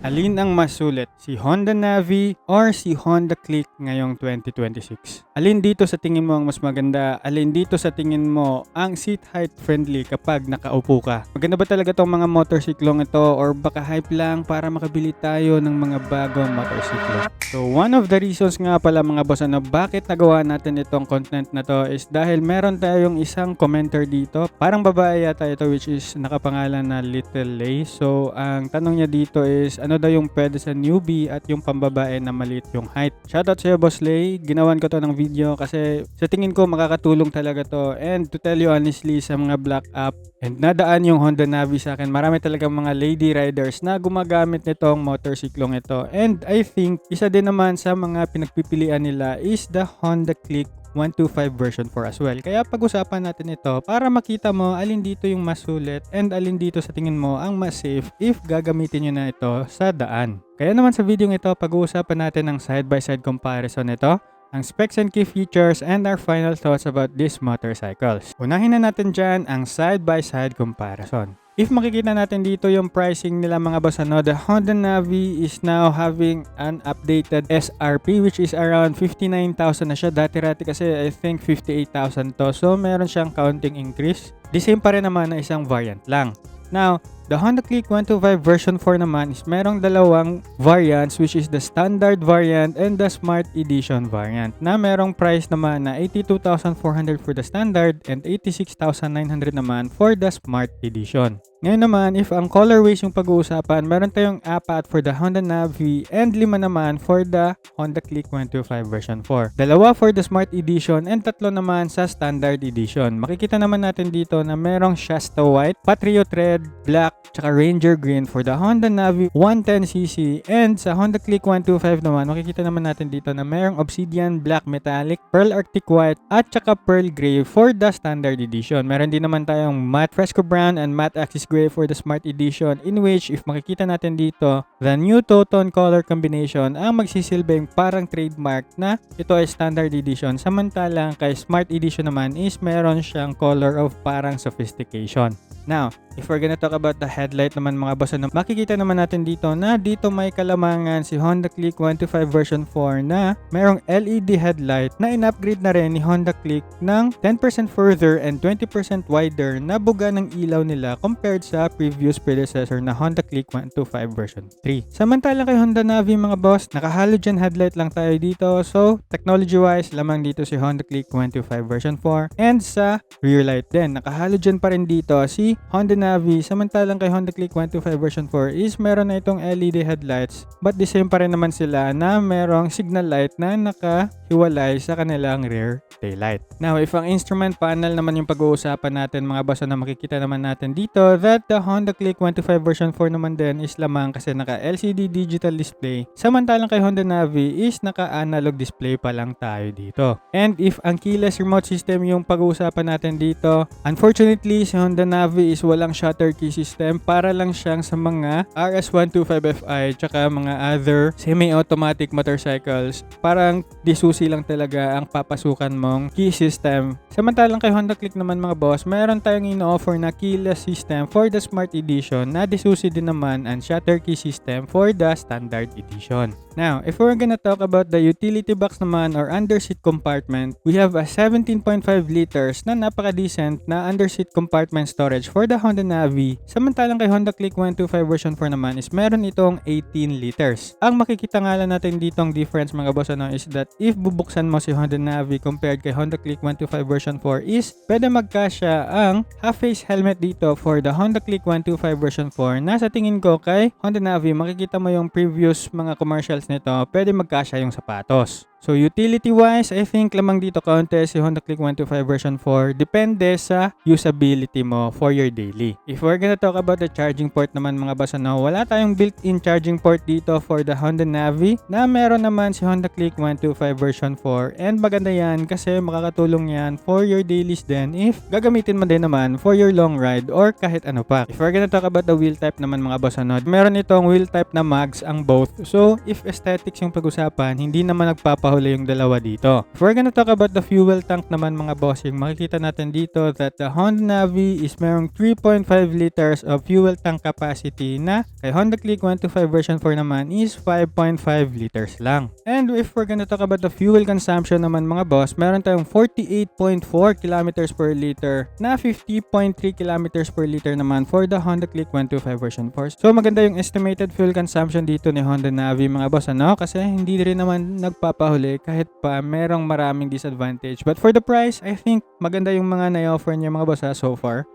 Alin ang mas sulit, si Honda Navi or si Honda Click ngayong 2026? Alin dito sa tingin mo ang mas maganda? Alin dito sa tingin mo ang seat height friendly kapag nakaupo ka? Maganda ba talaga tong mga motorsiklong ito or baka hype lang para makabili tayo ng mga bagong motorsiklo? So one of the reasons nga pala mga boss bakit nagawa natin itong content na to is dahil meron tayong isang commenter dito. Parang babae yata ito which is nakapangalan na Little Lay. So ang tanong niya dito is ano daw yung pwede sa newbie at yung pambabae na maliit yung height. Shoutout sa'yo Boss Lay, ginawan ko to ng video kasi sa tingin ko makakatulong talaga to. And to tell you honestly, sa mga black app and nadaan yung Honda Navi sa akin, marami talagang mga lady riders na gumagamit nitong motorsiklong ito. And I think isa din naman sa mga pinagpipilian nila is the Honda Click 125 version 4 as well. Kaya pag-usapan natin ito para makita mo alin dito yung mas sulit and alin dito sa tingin mo ang mas safe if gagamitin nyo na ito sa daan. Kaya naman sa video ito, pag-uusapan natin ang side-by-side comparison nito, ang specs and key features, and our final thoughts about these motorcycles. Unahin na natin dyan ang side-by-side comparison. If makikita natin dito yung pricing nila mga boss, the Honda Navi is now having an updated SRP which is around 59,000 na siya. Dati-rati kasi I think 58,000 to. So meron siyang counting increase. The same pa rin naman na isang variant lang. Now, the Honda Click 125 version 4 naman is merong dalawang variants which is the standard variant and the smart edition variant na merong price naman na 82,400 for the standard and 86,900 naman for the smart edition. Ngayon naman, if ang colorways yung pag-uusapan, meron tayong 4 for the Honda Navi and 5 naman for the Honda Click 125 version 4. Dalawa for the Smart Edition and 3 naman sa Standard Edition. Makikita naman natin dito na merong Shasta White, Patriot Red, Black, tsaka Ranger Green for the Honda Navi 110cc. And sa Honda Click 125 naman, makikita naman natin dito na merong Obsidian Black Metallic, Pearl Arctic White, at tsaka Pearl Gray for the Standard Edition. Meron din naman tayong Matte Fresco Brown and Matte Axis Gray for the Smart Edition, in which if makikita natin dito, the new two-tone color combination ang magsisilbing parang trademark na ito ay Standard Edition, samantalang kay Smart Edition naman is meron siyang color of parang sophistication. Now, if we're gonna talk about the headlight naman mga boss, makikita naman natin dito na dito may kalamangan si Honda Click 125 version 4 na merong LED headlight na in-upgrade na rin ni Honda Click ng 10% further and 20% wider na buga ng ilaw nila compared sa previous predecessor na Honda Click 125 version 3. Samantalang kay Honda Navi mga boss, naka-halogen headlight lang tayo dito. So, technology-wise, lamang dito si Honda Click 125 version 4. And sa rear light din, naka-halogen pa rin dito si Honda Navi, samantalang kay Honda Click 125 version 4 is meron na itong LED headlights, but the same pa rin naman sila na merong signal light na nakahiwalay sa kanilang rear taillight. Now, if ang instrument panel naman yung pag-uusapan natin mga boss, na makikita naman natin dito that the Honda Click 125 version 4 naman din is lamang kasi naka LCD digital display, samantalang kay Honda Navi is naka analog display pa lang tayo dito. And if ang keyless remote system yung pag-uusapan natin dito, unfortunately si Honda Navi is walang shutter key system, para lang siyang sa mga RS125Fi tsaka mga other semi-automatic motorcycles. Parang disusi lang talaga ang papasukan mong key system. Samantalang kay Honda Click naman mga boss, meron tayong ino-offer na keyless system for the Smart Edition na disusi din naman ang shutter key system for the Standard Edition. Now, if we're gonna talk about the utility box naman or underseat compartment, we have a 17.5 liters na napaka-decent na underseat compartment storage for the Honda Navi. Samantalang kay Honda Click 125 version 4 naman is meron itong 18 liters. Ang makikita nga lang natin ditong difference mga boss is that if bubuksan mo si Honda Navi compared kay Honda Click 125 version 4 is pwede magkasya ang half-face helmet dito for the Honda Click 125 version 4 na sa tingin ko kay Honda Navi makikita mo yung previous mga commercials nito, pwede magkasya yung sapatos. So utility-wise, I think lamang dito kaunti si Honda Click 125 version 4. Depende sa usability mo for your daily. If we're gonna talk about the charging port naman mga boss, wala tayong built-in charging port dito for the Honda Navi na meron naman si Honda Click 125 version 4. And maganda yan kasi makakatulong yan for your dailies din if gagamitin mo din naman for your long ride or kahit ano pa. If we're gonna talk about the wheel type naman mga boss, meron itong wheel type na mags ang both. So if aesthetics yung pag-usapan, hindi naman nagpapa nagpapahuli yung dalawa dito. If we're gonna talk about the fuel tank naman mga bossing, makikita natin dito that the Honda Navi is merong 3.5 liters of fuel tank capacity na kay Honda Click 125 version 4 naman is 5.5 liters lang. And if we're gonna talk about the fuel consumption naman mga boss, meron tayong 48.4 kilometers per liter na 50.3 kilometers per liter naman for the Honda Click 125 version 4. So maganda yung estimated fuel consumption dito ni Honda Navi mga boss, ano? Kasi hindi rin naman nagpapahuli kahit pa merong maraming disadvantage. But for the price, I think maganda yung mga na-offer niya mga boss so far.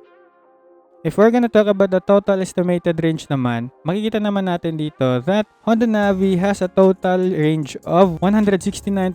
If we're gonna talk about the total estimated range naman, makikita naman natin dito that Honda Navi has a total range of 169.75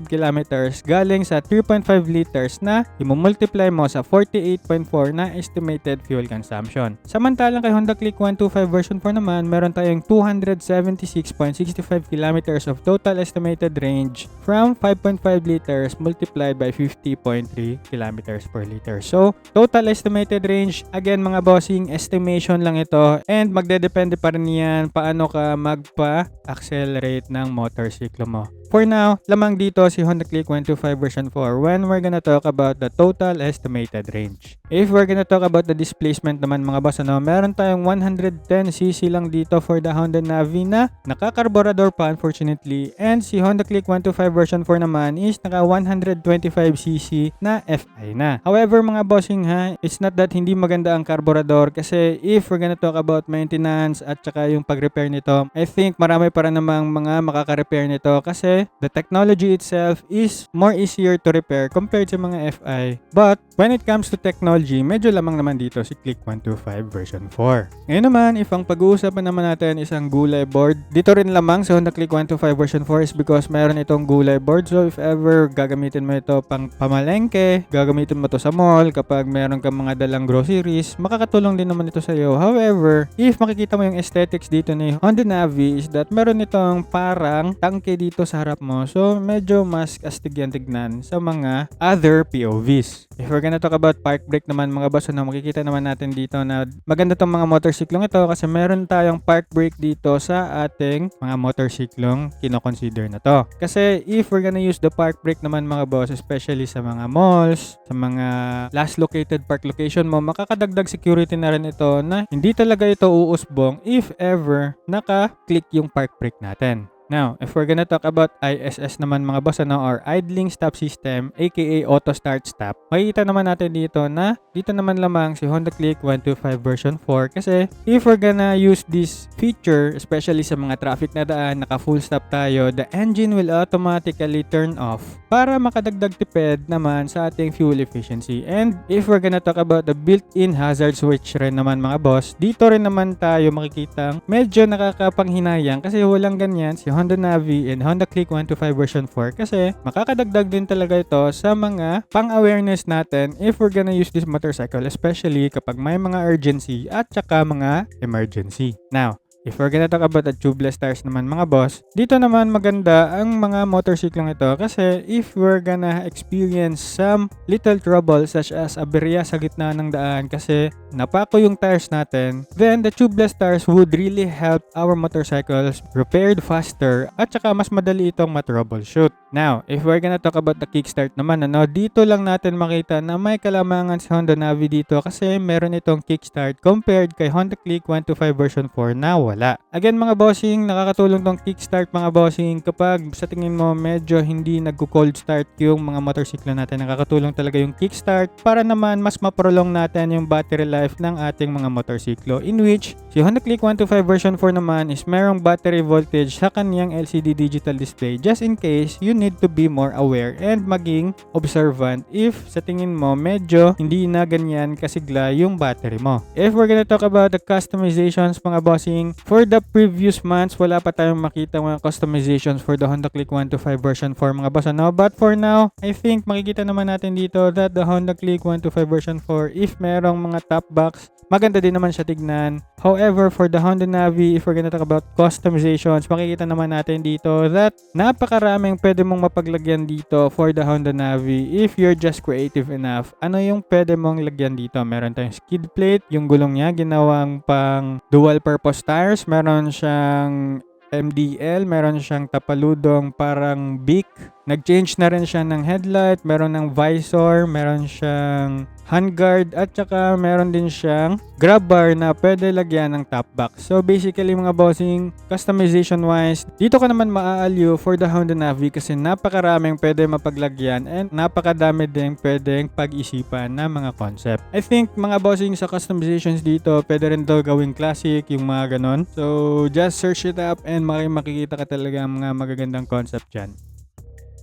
kilometers galing sa 3.5 liters na i-multiply mo sa 48.4 na estimated fuel consumption. Samantalang kay Honda Click 125 version 4 naman, meron tayong 276.65 kilometers of total estimated range from 5.5 liters multiplied by 50.3 kilometers per liter. So, total estimated range, again mga bossing, estimation lang ito and magdedepende pa rin yan paano ka magpa-accelerate ng motorsiklo mo. For now, lamang dito si Honda Click 125 version 4 when we're gonna talk about the total estimated range. If we're gonna talk about the displacement naman mga boss, meron tayong 110cc lang dito for the Honda Navi na nakakarburador pa unfortunately, and si Honda Click 125 version 4 naman is naka 125cc na FI na. However mga bossing it's not that hindi maganda ang karburador kasi if we're gonna talk about maintenance at saka yung pag-repair nito, I think marami para namang mga makaka-repair nito kasi the technology itself is more easier to repair compared sa mga FI. But when it comes to technology, medyo lamang naman dito si Click 125 version 4. Ngayon naman, if ang pag-uusapan naman natin is ang gulay board, dito rin lamang sa Honda Click 125 version 4 is because meron itong gulay board. So if ever gagamitin mo ito pang pamalengke, gagamitin mo to sa mall kapag meron kang mga dalang groceries, makakatulong din naman ito sa iyo. However, if makikita mo yung aesthetics dito ni Honda Navi is that meron itong parang tangke dito sa harap mo. So medyo mas astig yan tignan sa mga other POVs. If we're gonna talk about park brake naman mga boss, makikita naman natin dito na maganda tong mga motorsiklong ito kasi meron tayong park brake dito sa ating mga motorsiklong kino-consider na to. Kasi if we're gonna use the park brake naman mga boss, especially sa mga malls, sa mga last located park location mo, makakadagdag security na rin ito na hindi talaga ito uusbong if ever naka-click yung park brake natin. Now, if we're gonna talk about ISS naman mga boss, or idling stop system, aka auto start stop, makikita naman natin dito na dito naman lamang si Honda Click 125 version 4 kasi if we're gonna use this feature, especially sa mga traffic na daan, naka full stop tayo, the engine will automatically turn off para makadagdag tipid naman sa ating fuel efficiency. And if we're gonna talk about the built-in hazard switch rin naman mga boss, dito rin naman tayo makikita medyo nakakapanghinayang kasi walang ganyan si Honda Navi and Honda Click 125 version 4 kasi makakadagdag din talaga ito sa mga pang-awareness natin if we're gonna use this motorcycle, especially kapag may mga urgency at saka mga emergency. Now, if we're gonna talk about the tubeless tires naman mga boss, dito naman maganda ang mga motorsiklong ito kasi if we're gonna experience some little trouble such as aberya sa gitna ng daan kasi napako yung tires natin, then the tubeless tires would really help our motorcycles repaired faster at saka mas madali itong matroubleshoot. Now, if we're gonna talk about the kickstart naman, dito lang natin makita na may kalamangan sa Honda Navi dito kasi meron itong kickstart compared kay Honda Click 125 version 4 na wala. Again mga bossing, nakakatulong tong kickstart mga bossing kapag sa tingin mo medyo hindi nagko-cold start yung mga motorsiklo natin. Nakakatulong talaga yung kickstart para naman mas maprolong natin yung battery life ng ating mga motorsiklo, in which si Honda Click 125 version 4 naman is merong battery voltage sa kanyang LCD digital display just in case you need to be more aware and maging observant if sa tingin mo medyo hindi na ganyan kasigla yung battery mo. If we're gonna talk about the customizations mga bossing, for the previous months wala pa tayong makita mga customizations for the Honda Click 125 version 4 mga boss, but for now I think makikita naman natin dito that the Honda Click 125 version 4, if merong mga top box, maganda din naman siya tignan. However, for the Honda Navi, if we're gonna talk about customizations, makikita naman natin dito that napakaraming pwede mong mapaglagyan dito for the Honda Navi if you're just creative enough. Ano yung pwede mong lagyan dito? Meron tayong skid plate, yung gulong niya ginawang pang dual purpose tires, meron siyang MDL, meron siyang tapaludong parang beak. Nag-change na rin siya ng headlight, meron ng visor, meron siyang handguard, at saka meron din siyang grab bar na pwede lagyan ng top box. So basically mga bossing, customization wise, dito ka naman maaaliw for the Honda Navi kasi napakaraming pwede mapaglagyan and napakadami din pwedeng pag-isipan na mga concept. I think mga bossing sa customizations dito, pwede rin daw gawing classic, yung mga ganon. So just search it up and makikita ka talaga mga magagandang concept dyan.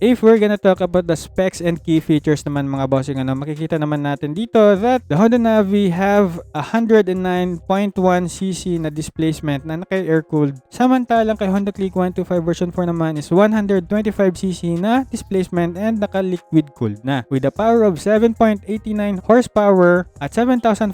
If we're gonna talk about the specs and key features naman mga bossing, makikita naman natin dito that the Honda Navi have 109.1cc na displacement na naka-air-cooled. Samantalang kay Honda Click 125 version 4 naman is 125cc na displacement and naka-liquid cooled na. With a power of 7.89 horsepower at 7,500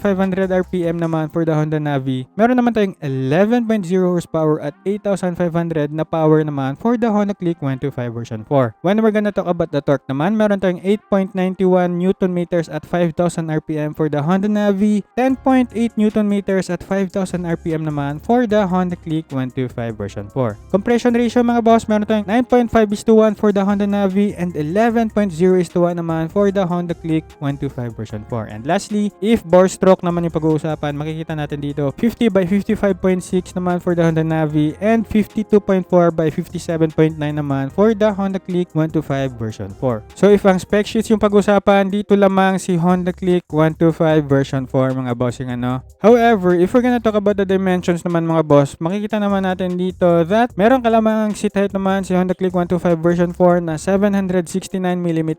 RPM naman for the Honda Navi. Meron naman tayong 11.0 horsepower at 8,500 na power naman for the Honda Click 125 version 4. When we're gonna talk about the torque naman, meron tayong 8.91 Newton meters at 5,000 RPM for the Honda Navi, 10.8 Newton meters at 5,000 RPM naman for the Honda Click 125 version 4. Compression ratio mga boss, meron tayong 9.5:1 for the Honda Navi and 11.0:1 naman for the Honda Click 125 version 4. And lastly, if bore stroke naman yung pag-uusapan, makikita natin dito 50/55.6 naman for the Honda Navi and 52.4/57.9 naman for the Honda Click 125 version 4. So if ang spec sheets yung pag-usapan, dito lamang si Honda Click 125 version 4 mga bossing However, if we're gonna talk about the dimensions naman mga boss, makikita naman natin dito that meron kalamang seat height naman si Honda Click 125 version 4 na 769mm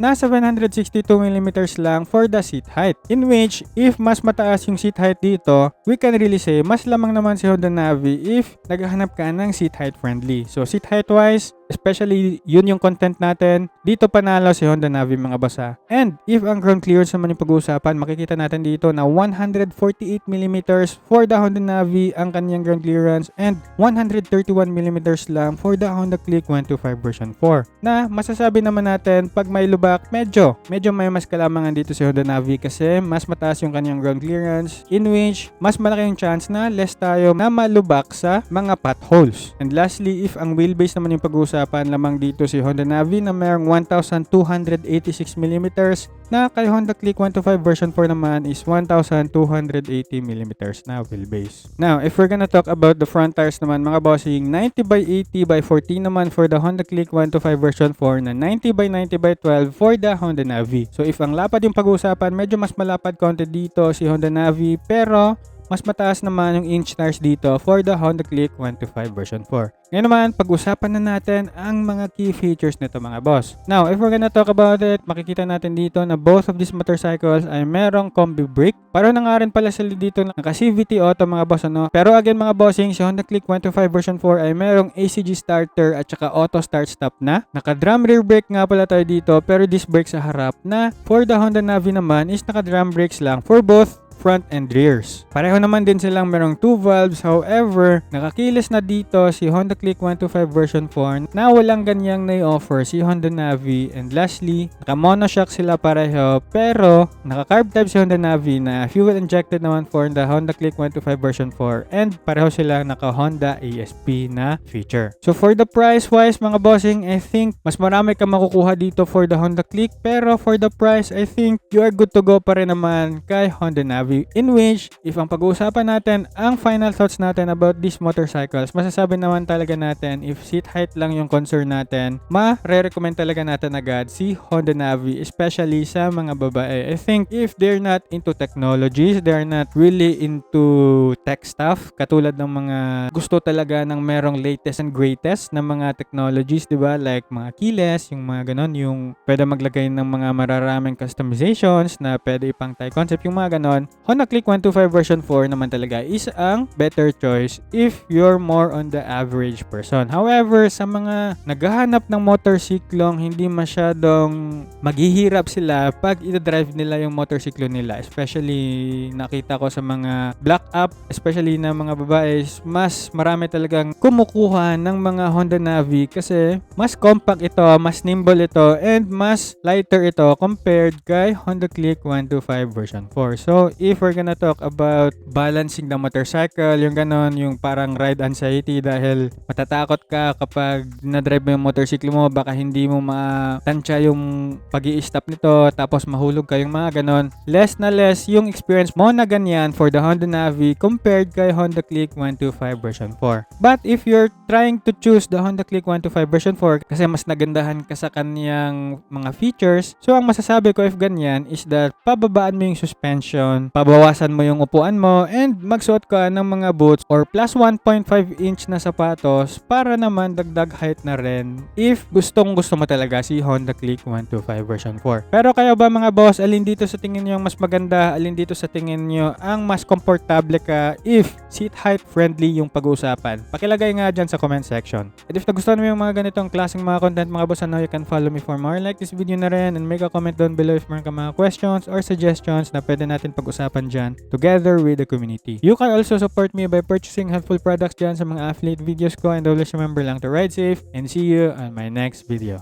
na 762mm lang for the seat height. In which, if mas mataas yung seat height dito, we can really say mas lamang naman si Honda Navi if naghahanap ka ng seat height friendly. So seat height wise, especially yun yung content natin, dito panalo si Honda Navi mga basa. And if ang ground clearance naman yung pag-uusapan, makikita natin dito na 148mm for the Honda Navi ang kanyang ground clearance and 131mm lang for the Honda Click 125 version 4. Na masasabi naman natin pag may lubak, medyo may mas kalamangan dito si Honda Navi kasi mas mataas yung kanyang ground clearance, in which mas malaki yung chance na less tayo na malubak sa mga potholes. And lastly, if ang wheelbase naman yung pag-uusapan, lamang dito si Honda Navi na mayroong 1,286mm na kay Honda Click 125 version 4 naman is 1,280mm na wheelbase. Now, if we're gonna talk about the front tires naman mga bossing, 90/80/14 naman for the Honda Click 125 version 4 na 90/90/12 for the Honda Navi. So if ang lapad yung pag-uusapan, medyo mas malapad konti dito si Honda Navi, pero mas mataas naman yung inch tires dito for the Honda Click 125 version 4. Ngayon naman, pag-usapan na natin ang mga key features nito mga boss. Now, if we're gonna talk about it, makikita natin dito na both of these motorcycles ay merong combi brake. Pareho na nga rin pala sila dito naka-CVT auto mga boss Pero again mga bossing, si Honda Click 125 version 4 ay merong ACG starter at saka auto start stop na. Naka-drum rear brake nga pala tayo dito pero disc brake sa harap na. For the Honda Navi naman is naka-drum brakes lang for both front and rears. Pareho naman din silang merong 2 valves, however, nakakilis na dito si Honda Click 125 version 4 na walang ganyang na-offer si Honda Navi. And lastly, naka-monoshock sila pareho pero naka-carb type si Honda Navi na fuel injected naman for the Honda Click 125 version 4 and pareho sila naka-Honda ASP na feature. So for the price wise mga bossing, I think mas marami ka makukuha dito for the Honda Click pero for the price, I think you are good to go pa rin naman kay Honda Navi. In which, if ang pag-uusapan natin ang final thoughts natin about these motorcycles, masasabi naman talaga natin if seat height lang yung concern natin, ma-recommend talaga natin agad si Honda Navi, especially sa mga babae. I think if they're not into technologies, they're not really into tech stuff, katulad ng mga gusto talaga ng merong latest and greatest na mga technologies, diba? Like mga keyless, yung mga ganon, yung pwede maglagay ng mga mararaming customizations na pwede ipang tie concept, yung mga ganon. Honda Click 125 version 4 naman talaga is ang better choice if you're more on the average person. However, sa mga naghahanap ng motorsiklong, hindi masyadong maghihirap sila pag i-drive nila yung motorsiklo nila. Especially, nakita ko sa mga black up, especially na mga babae, mas marami talagang kumukuha ng mga Honda Navi kasi mas compact ito, mas nimble ito, and mas lighter ito compared kay Honda Click 125 version 4. So, if if we're gonna talk about balancing the motorcycle, yung ganon, yung parang ride anxiety dahil matatakot ka kapag na-drive mo yung motorcycle mo, baka hindi mo matansya yung pag-i-stop nito, tapos mahulog ka, yung mga ganon. Less na less yung experience mo na ganyan for the Honda Navi compared kay Honda Click 125 version 4. But if you're trying to choose the Honda Click 125 version 4 kasi mas nagandahan ka sa kaniyang mga features, so ang masasabi ko if ganyan is that pababaan mo yung suspension, pabawasan mo yung upuan mo, and magsuot ka ng mga boots or plus 1.5 inch na sapatos para naman dagdag height na rin if gusto mo talaga si Honda Click 125 version 4. Pero kayo ba mga boss, alin dito sa tingin nyo ang mas maganda? Alin dito sa tingin nyo ang mas komportable ka if seat height friendly yung pag-uusapan? Pakilagay nga dyan sa comment section. At if nagustuhan mo yung mga ganitong klaseng mga content mga boss, you can follow me for more. Like this video na rin and make a comment down below if meron ka mga questions or suggestions na pwede natin pag-usapan dyan together with the community. You can also support me by purchasing helpful products dyan sa mga affiliate videos ko, and always remember lang to ride safe and see you on my next video.